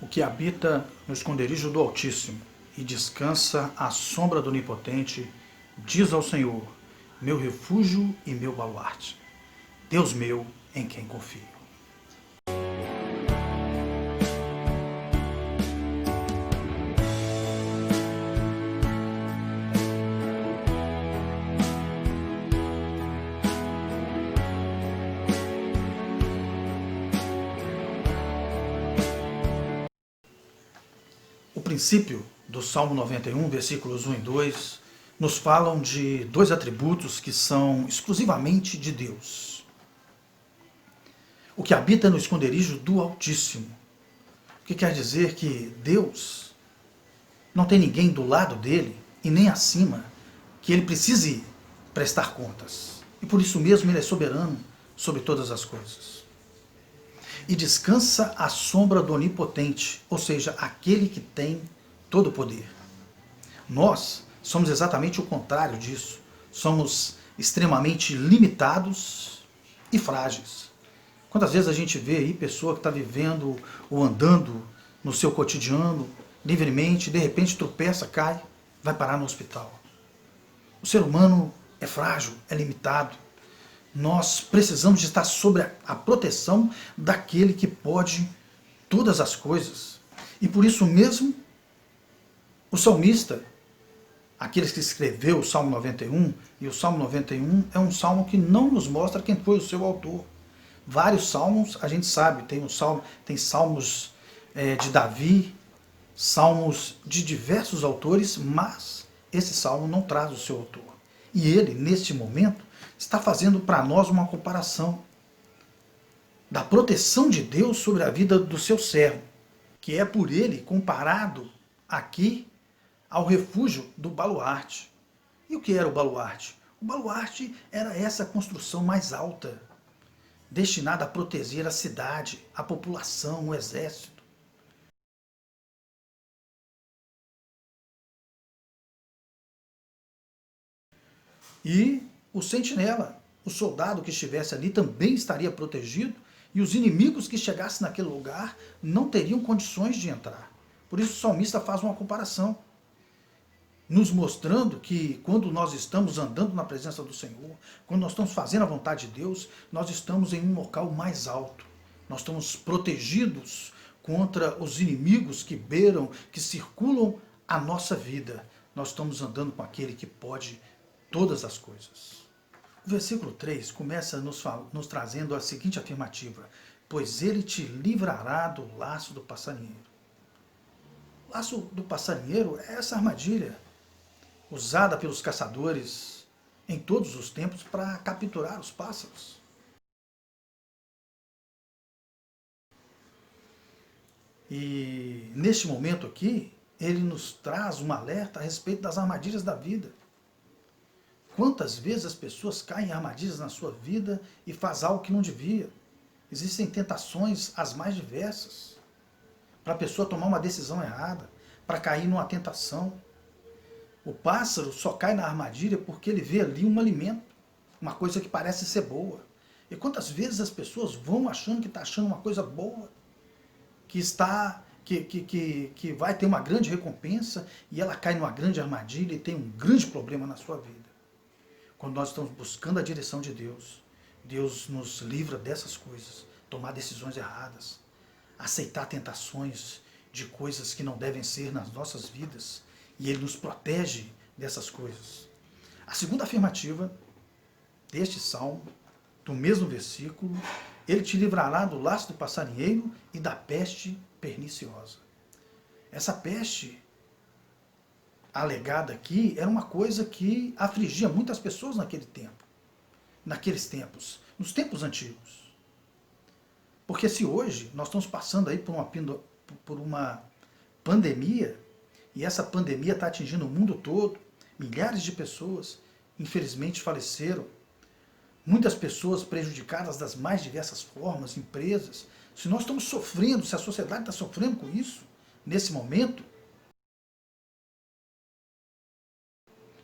O que habita no esconderijo do Altíssimo e descansa à sombra do Onipotente, diz ao Senhor, meu refúgio e meu baluarte, Deus meu em quem confio. O princípio do Salmo 91, versículos 1 e 2, nos falam de dois atributos que são exclusivamente de Deus. O que habita no esconderijo do Altíssimo. O que quer dizer que Deus não tem ninguém do lado dele e nem acima que ele precise prestar contas. E por isso mesmo ele é soberano sobre todas as coisas. E descansa à sombra do Onipotente, ou seja, aquele que tem todo o poder. Nós somos exatamente o contrário disso. Somos extremamente limitados e frágeis. Quantas vezes a gente vê aí pessoa que está vivendo ou andando no seu cotidiano livremente, de repente tropeça, cai, vai parar no hospital. O ser humano é frágil, é limitado. Nós precisamos de estar sob a proteção daquele que pode todas as coisas. E por isso mesmo, o salmista, aqueles que escreveu o Salmo 91, e o Salmo 91 é um salmo que não nos mostra quem foi o seu autor. Vários salmos, a gente sabe, tem salmos de Davi, salmos de diversos autores, mas esse salmo não traz o seu autor. E ele, neste momento, está fazendo para nós uma comparação da proteção de Deus sobre a vida do seu servo, que é por ele comparado aqui ao refúgio do baluarte. E o que era o baluarte? O baluarte era essa construção mais alta, destinada a proteger a cidade, a população, o exército. E o sentinela, o soldado que estivesse ali também estaria protegido e os inimigos que chegassem naquele lugar não teriam condições de entrar. Por isso o salmista faz uma comparação, nos mostrando que quando nós estamos andando na presença do Senhor, quando nós estamos fazendo a vontade de Deus, nós estamos em um local mais alto. Nós estamos protegidos contra os inimigos que beiram, que circulam a nossa vida. Nós estamos andando com aquele que pode todas as coisas. O versículo 3 começa nos trazendo a seguinte afirmativa: pois ele te livrará do laço do passarinheiro. O laço do passarinheiro é essa armadilha usada pelos caçadores em todos os tempos para capturar os pássaros. E neste momento aqui, ele nos traz um alerta a respeito das armadilhas da vida. Quantas vezes as pessoas caem em armadilhas na sua vida e fazem algo que não devia? Existem tentações as mais diversas para a pessoa tomar uma decisão errada, para cair numa tentação. O pássaro só cai na armadilha porque ele vê ali um alimento, uma coisa que parece ser boa. E quantas vezes as pessoas vão achando que está achando uma coisa boa, que vai ter uma grande recompensa, e ela cai numa grande armadilha e tem um grande problema na sua vida. Quando nós estamos buscando a direção de Deus, Deus nos livra dessas coisas, tomar decisões erradas, aceitar tentações de coisas que não devem ser nas nossas vidas, e Ele nos protege dessas coisas. A segunda afirmativa deste salmo, do mesmo versículo, ele te livrará do laço do passarinheiro e da peste perniciosa. Essa peste alegada aqui era uma coisa que afligia muitas pessoas naquele tempo, naqueles tempos, nos tempos antigos. Porque se hoje nós estamos passando aí por uma pandemia, e essa pandemia está atingindo o mundo todo, milhares de pessoas infelizmente faleceram, muitas pessoas prejudicadas das mais diversas formas, empresas. Se nós estamos sofrendo, se a sociedade está sofrendo com isso, nesse momento,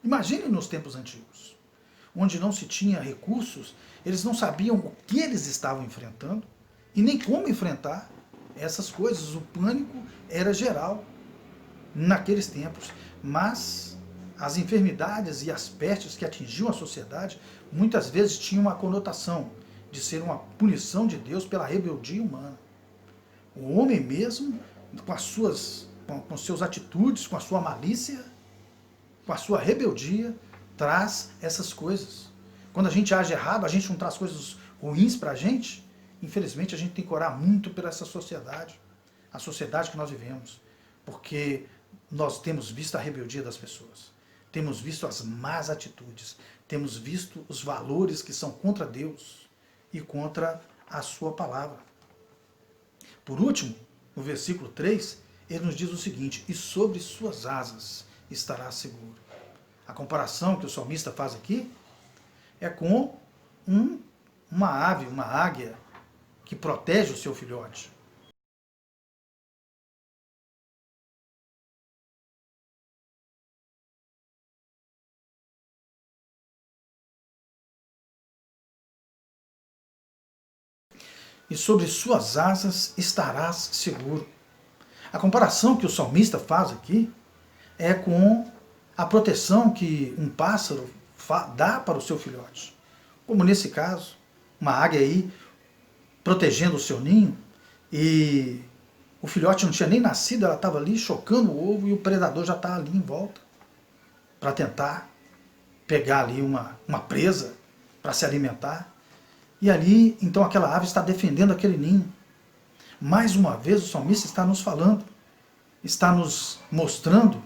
imagine nos tempos antigos, onde não se tinha recursos, eles não sabiam o que eles estavam enfrentando e nem como enfrentar. essas coisas. O pânico era geral naqueles tempos. Mas as enfermidades e as pestes que atingiam a sociedade muitas vezes tinham uma conotação de ser uma punição de Deus pela rebeldia humana. O homem mesmo, com suas atitudes, com a sua malícia, com a sua rebeldia, traz essas coisas. Quando a gente age errado, a gente não traz coisas ruins para a gente. Infelizmente, a gente tem que orar muito por essa sociedade, a sociedade que nós vivemos, porque nós temos visto a rebeldia das pessoas, temos visto as más atitudes, temos visto os valores que são contra Deus e contra a sua palavra. Por último, no versículo 3, ele nos diz o seguinte: e sobre suas asas estará seguro. A comparação que o salmista faz aqui é com uma ave, uma águia, que protege o seu filhote. E sobre suas asas estarás seguro. A comparação que o salmista faz aqui é com a proteção que um pássaro dá para o seu filhote. Como nesse caso, uma águia aí protegendo o seu ninho, e o filhote não tinha nem nascido, ela estava ali chocando o ovo e o predador já está ali em volta para tentar pegar ali uma presa para se alimentar. E ali, então, aquela ave está defendendo aquele ninho. Mais uma vez, o salmista está nos falando, está nos mostrando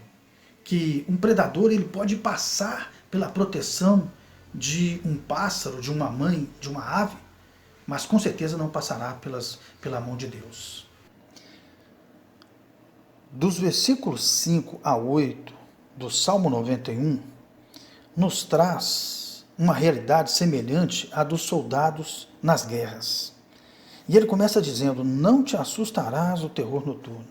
que um predador ele pode passar pela proteção de um pássaro, de uma mãe, de uma ave, mas com certeza não passará pela mão de Deus. Dos versículos 5 a 8 do Salmo 91, nos traz uma realidade semelhante à dos soldados nas guerras. E ele começa dizendo: não te assustarás o terror noturno.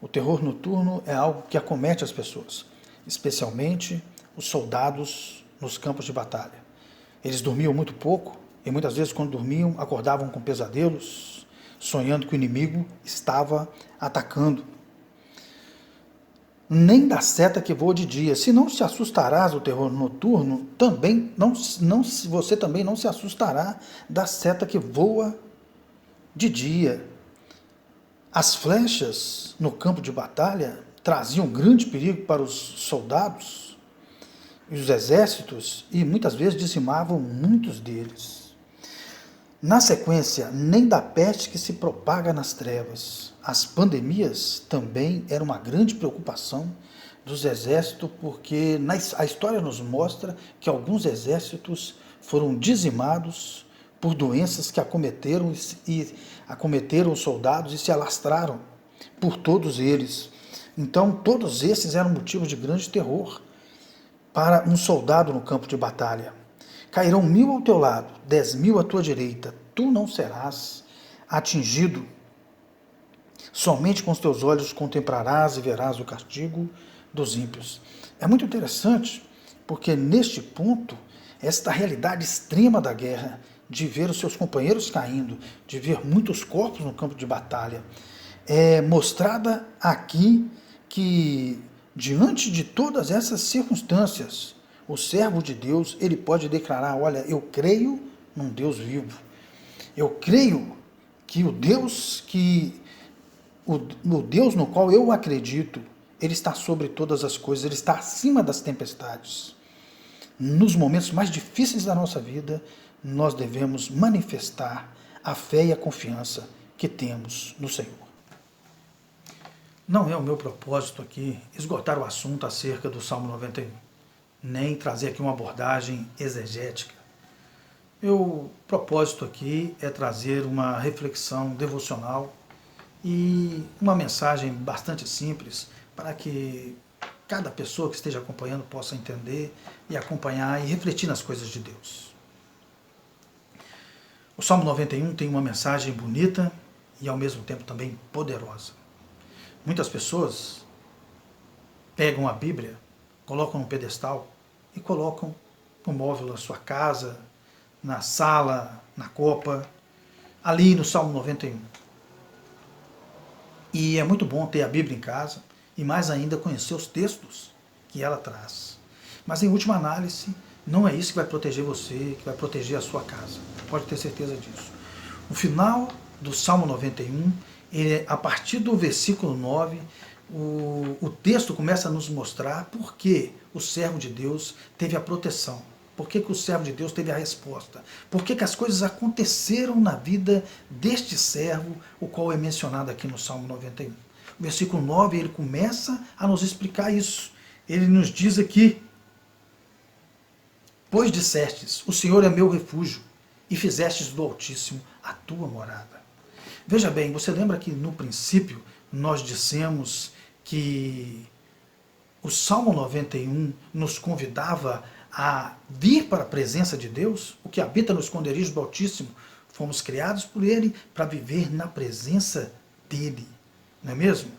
O terror noturno é algo que acomete as pessoas, especialmente os soldados nos campos de batalha. Eles dormiam muito pouco e muitas vezes, quando dormiam, acordavam com pesadelos, sonhando que o inimigo estava atacando. Nem da seta que voa de dia. Se não se assustarás o terror noturno, você também não se assustará da seta que voa de dia. As flechas no campo de batalha traziam grande perigo para os soldados e os exércitos, e muitas vezes dizimavam muitos deles. Na sequência, nem da peste que se propaga nas trevas. As pandemias também eram uma grande preocupação dos exércitos, porque a história nos mostra que alguns exércitos foram dizimados por doenças que acometeram os soldados e se alastraram por todos eles. Então, todos esses eram motivos de grande terror para um soldado no campo de batalha. Cairão 1000 ao teu lado, 10.000 à tua direita, tu não serás atingido. Somente com os teus olhos contemplarás e verás o castigo dos ímpios. É muito interessante, porque neste ponto, esta realidade extrema da guerra, de ver os seus companheiros caindo, de ver muitos corpos no campo de batalha, é mostrada aqui que, diante de todas essas circunstâncias, o servo de Deus, ele pode declarar: olha, eu creio num Deus vivo. Eu creio que o Deus no qual eu acredito, ele está sobre todas as coisas, ele está acima das tempestades. Nos momentos mais difíceis da nossa vida, nós devemos manifestar a fé e a confiança que temos no Senhor. Não é o meu propósito aqui esgotar o assunto acerca do Salmo 91, nem trazer aqui uma abordagem exegética. Meu propósito aqui é trazer uma reflexão devocional e uma mensagem bastante simples para que cada pessoa que esteja acompanhando possa entender e acompanhar e refletir nas coisas de Deus. O Salmo 91 tem uma mensagem bonita e ao mesmo tempo também poderosa. Muitas pessoas pegam a Bíblia, colocam num pedestal e colocam no móvel da sua casa, na sala, na copa, ali no Salmo 91. E é muito bom ter a Bíblia em casa e mais ainda conhecer os textos que ela traz. Mas em última análise, não é isso que vai proteger você, que vai proteger a sua casa. Pode ter certeza disso. No final do Salmo 91, a partir do versículo 9, o texto começa a nos mostrar por que o servo de Deus teve a proteção. Por que o servo de Deus teve a resposta? Por que as coisas aconteceram na vida deste servo, o qual é mencionado aqui no Salmo 91. O versículo 9, ele começa a nos explicar isso. Ele nos diz aqui: pois dissestes, o Senhor é meu refúgio, e fizestes do Altíssimo a tua morada. Veja bem, você lembra que no princípio nós dissemos que o Salmo 91 nos convidava a vir para a presença de Deus? O que habita no esconderijo do Altíssimo, fomos criados por Ele para viver na presença dEle, não é mesmo?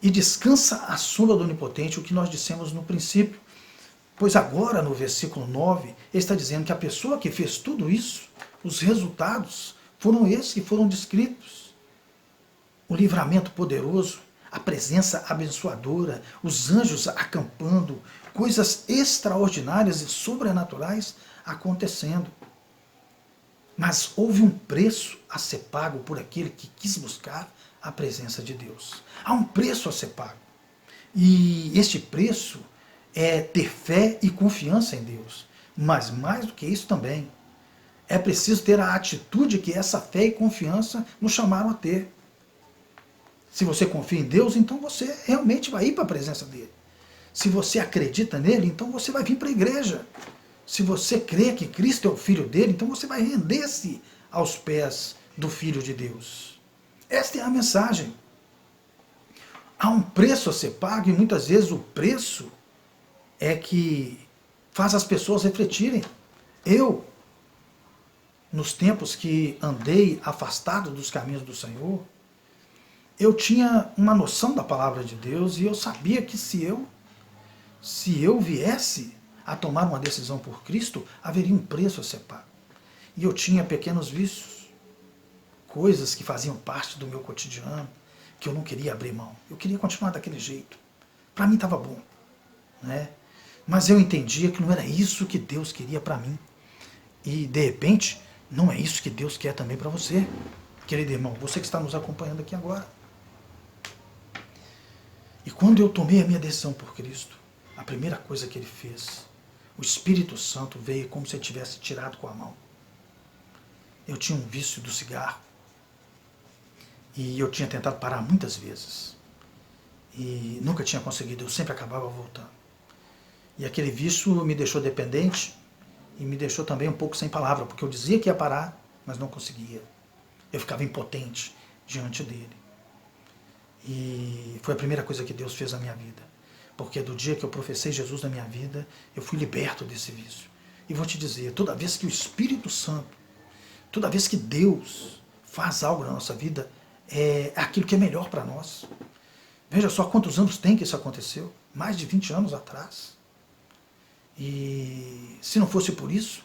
E descansa à sombra do Onipotente, o que nós dissemos no princípio. Pois agora, no versículo 9, ele está dizendo que a pessoa que fez tudo isso, os resultados foram esses que foram descritos. O livramento poderoso, a presença abençoadora, os anjos acampando, coisas extraordinárias e sobrenaturais acontecendo. Mas houve um preço a ser pago por aquele que quis buscar a presença de Deus. Há um preço a ser pago. E este preço é ter fé e confiança em Deus. Mas mais do que isso também, é preciso ter a atitude que essa fé e confiança nos chamaram a ter. Se você confia em Deus, então você realmente vai ir para a presença dele. Se você acredita nele, então você vai vir para a igreja. Se você crê que Cristo é o Filho dele, então você vai render-se aos pés do Filho de Deus. Esta é a mensagem. Há um preço a ser pago e muitas vezes o preço é que faz as pessoas refletirem. Eu, nos tempos que andei afastado dos caminhos do Senhor, eu tinha uma noção da palavra de Deus e eu sabia que se eu viesse a tomar uma decisão por Cristo, haveria um preço a ser pago. E eu tinha pequenos vícios, coisas que faziam parte do meu cotidiano, que eu não queria abrir mão. Eu queria continuar daquele jeito. Para mim estava bom, né? Mas eu entendia que não era isso que Deus queria para mim. E, de repente, não é isso que Deus quer também para você. Querido irmão, você que está nos acompanhando aqui agora. E quando eu tomei a minha decisão por Cristo, a primeira coisa que Ele fez, o Espírito Santo veio como se Ele tivesse tirado com a mão. Eu tinha um vício do cigarro. E eu tinha tentado parar muitas vezes. E nunca tinha conseguido, eu sempre acabava voltando. E aquele vício me deixou dependente e me deixou também um pouco sem palavra, porque eu dizia que ia parar, mas não conseguia. Eu ficava impotente diante dele. E foi a primeira coisa que Deus fez na minha vida. Porque do dia que eu professei Jesus na minha vida, eu fui liberto desse vício. E vou te dizer, toda vez que o Espírito Santo, toda vez que Deus faz algo na nossa vida, é aquilo que é melhor para nós. Veja só quantos anos tem que isso aconteceu. Mais de 20 anos atrás. E se não fosse por isso,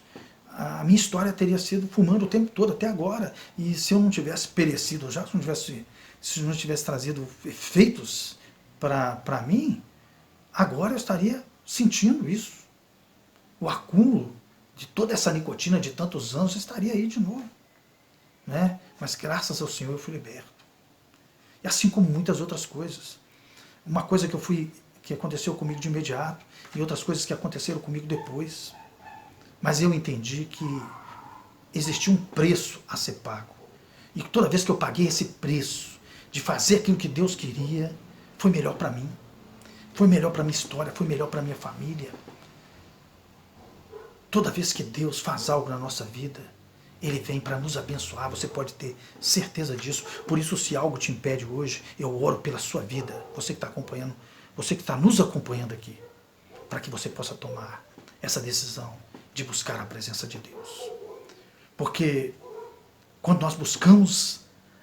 a minha história teria sido fumando o tempo todo, até agora. E se eu não tivesse perecido já, se não tivesse trazido efeitos para mim, agora eu estaria sentindo isso. O acúmulo de toda essa nicotina de tantos anos estaria aí de novo. Né? Mas graças ao Senhor eu fui liberto. E assim como muitas outras coisas. Uma coisa que aconteceu comigo de imediato e outras coisas que aconteceram comigo depois. Mas eu entendi que existia um preço a ser pago. E toda vez que eu paguei esse preço de fazer aquilo que Deus queria, foi melhor para mim. Foi melhor para minha história, foi melhor para minha família. Toda vez que Deus faz algo na nossa vida, Ele vem para nos abençoar, você pode ter certeza disso. Por isso, se algo te impede hoje, eu oro pela sua vida, você que está acompanhando, você que está nos acompanhando aqui, para que você possa tomar essa decisão de buscar a presença de Deus. Porque quando nós buscamos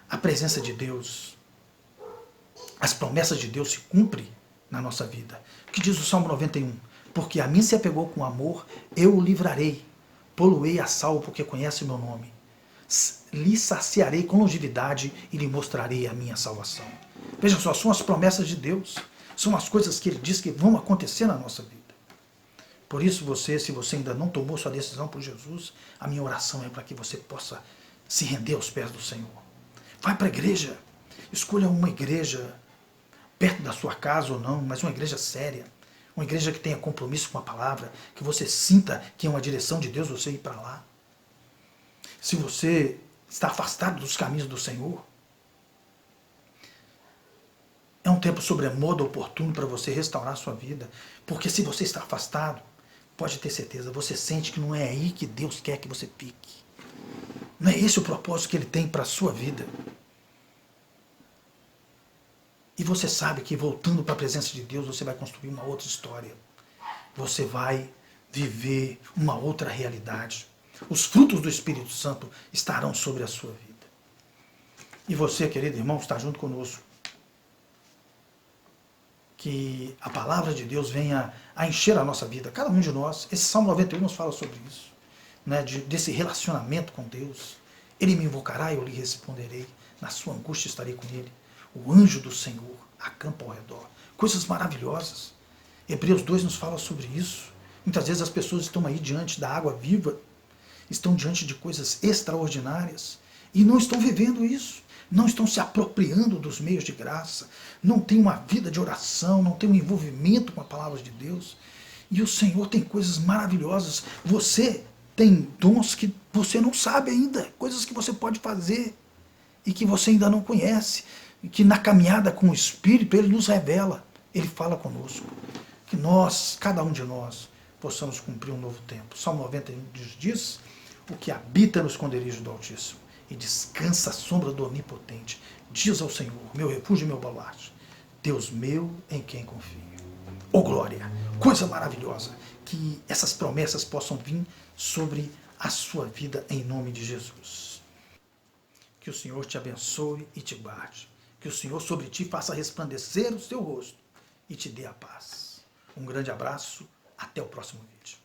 a presença de Deus, as promessas de Deus se cumprem na nossa vida. O que diz o Salmo 91? Porque a mim se apegou com amor, eu o livrarei. Poluei a salvo porque conhece o meu nome. Lhe saciarei com longevidade e lhe mostrarei a minha salvação. Veja só, são as promessas de Deus. São as coisas que Ele diz que vão acontecer na nossa vida. Por isso, se você ainda não tomou sua decisão por Jesus, a minha oração é para que você possa se render aos pés do Senhor. Vai para a igreja. Escolha uma igreja perto da sua casa ou não, mas uma igreja séria. Uma igreja que tenha compromisso com a palavra, que você sinta que é uma direção de Deus você ir para lá. Se você está afastado dos caminhos do Senhor, é um tempo sobremodo oportuno para você restaurar a sua vida. Porque se você está afastado, pode ter certeza, você sente que não é aí que Deus quer que você fique. Não é esse o propósito que Ele tem para a sua vida. E você sabe que voltando para a presença de Deus, você vai construir uma outra história. Você vai viver uma outra realidade. Os frutos do Espírito Santo estarão sobre a sua vida. E você, querido irmão, está junto conosco. Que a palavra de Deus venha a encher a nossa vida, cada um de nós. Esse Salmo 91 nos fala sobre isso, né? Desse relacionamento com Deus. Ele me invocará e eu lhe responderei. Na sua angústia estarei com ele. O anjo do Senhor acampa ao redor. Coisas maravilhosas. Hebreus 2 nos fala sobre isso. Muitas vezes as pessoas estão aí diante da água viva, estão diante de coisas extraordinárias e não estão vivendo isso. Não estão se apropriando dos meios de graça, não tem uma vida de oração, não tem um envolvimento com a palavra de Deus. E o Senhor tem coisas maravilhosas. Você tem dons que você não sabe ainda, coisas que você pode fazer e que você ainda não conhece. E que na caminhada com o Espírito Ele nos revela, Ele fala conosco. Que nós, cada um de nós, possamos cumprir um novo tempo. Salmo 91 diz, o que habita no esconderijo do Altíssimo e descansa à sombra do Onipotente, diz ao Senhor, meu refúgio e meu baluarte, Deus meu em quem confio. Oh glória, coisa maravilhosa, que essas promessas possam vir sobre a sua vida em nome de Jesus. Que o Senhor te abençoe e te guarde. Que o Senhor sobre ti faça resplandecer o seu rosto e te dê a paz. Um grande abraço, até o próximo vídeo.